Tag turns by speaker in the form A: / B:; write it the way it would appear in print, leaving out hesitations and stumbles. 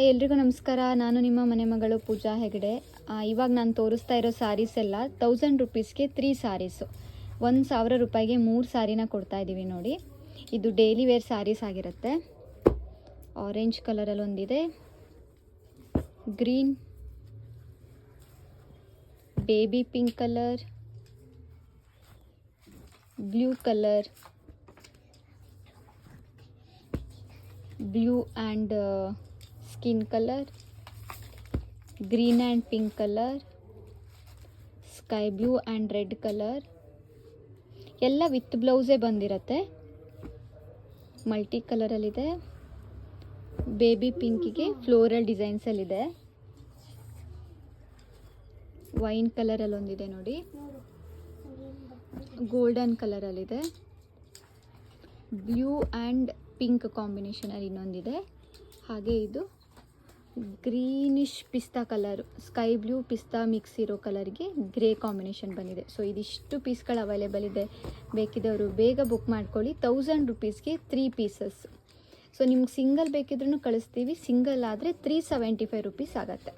A: ಎಲ್ರಿಗೂ ನಮಸ್ಕಾರ. ನಾನು ನಿಮ್ಮ ಮನೆ ಮಗಳು ಪೂಜಾ ಹೆಗಡೆ. ಇವಾಗ ನಾನು ತೋರಿಸ್ತಾ ಇರೋ ಸ್ಯಾರೀಸ್ ಎಲ್ಲ 1000 ರುಪೀಸ್ಗೆ 3 ಸ್ಯಾರೀಸು. 1000 ರೂಪಾಯಿಗೆ 3 ಸ್ಯಾರಿನ ಕೊಡ್ತಾ ಇದ್ದೀವಿ ನೋಡಿ. ಇದು ಡೈಲಿ ವೇರ್ ಸ್ಯಾರೀಸ್ ಆಗಿರುತ್ತೆ. ಆರೆಂಜ್ ಕಲರಲ್ಲಿ ಒಂದಿದೆ, green, baby pink colour, blue colour, blue and skin colour, green and pink colour, sky blue and red colour ಎಲ್ಲ ವಿತ್ ಬ್ಲೌಸೇ ಬಂದಿರುತ್ತೆ. ಮಲ್ಟಿ ಕಲರಲ್ಲಿದೆ. ಬೇಬಿ ಪಿಂಕಿಗೆ ಫ್ಲೋರಲ್ ಡಿಸೈನ್ಸಲ್ಲಿದೆ. ವೈನ್ ಕಲರಲ್ಲಿ ಒಂದಿದೆ ನೋಡಿ, ಗೋಲ್ಡನ್ ಕಲರಲ್ಲಿದೆ, ಬ್ಲೂ ಆ್ಯಂಡ್ ಪಿಂಕ್ ಕಾಂಬಿನೇಷನಲ್ಲಿ ಇನ್ನೊಂದಿದೆ. ಹಾಗೆ ಇದು ಗ್ರೀನಿಶ್ ಪಿಸ್ತಾ ಕಲರ್, ಸ್ಕೈ ಬ್ಲೂ ಪಿಸ್ತಾ ಮಿಕ್ಸ್ ಇರೋ ಕಲರ್ಗೆ ಗ್ರೇ ಕಾಂಬಿನೇಷನ್ ಬಂದಿದೆ. ಸೊ ಇದಿಷ್ಟು ಪೀಸ್ಗಳು ಅವೈಲೇಬಲ್ ಇದೆ. ಬೇಕಿದ್ದವರು ಬೇಗ ಬುಕ್ ಮಾಡ್ಕೊಳ್ಳಿ. 1000 ರುಪೀಸ್ಗೆ 3 ಪೀಸಸ್. ಸೊ ನಿಮ್ಗೆ ಸಿಂಗಲ್ ಬೇಕಿದ್ರೂ ಕಳಿಸ್ತೀವಿ. ಸಿಂಗಲ್ ಆದರೆ 375 ರುಪೀಸ್ ಆಗುತ್ತೆ.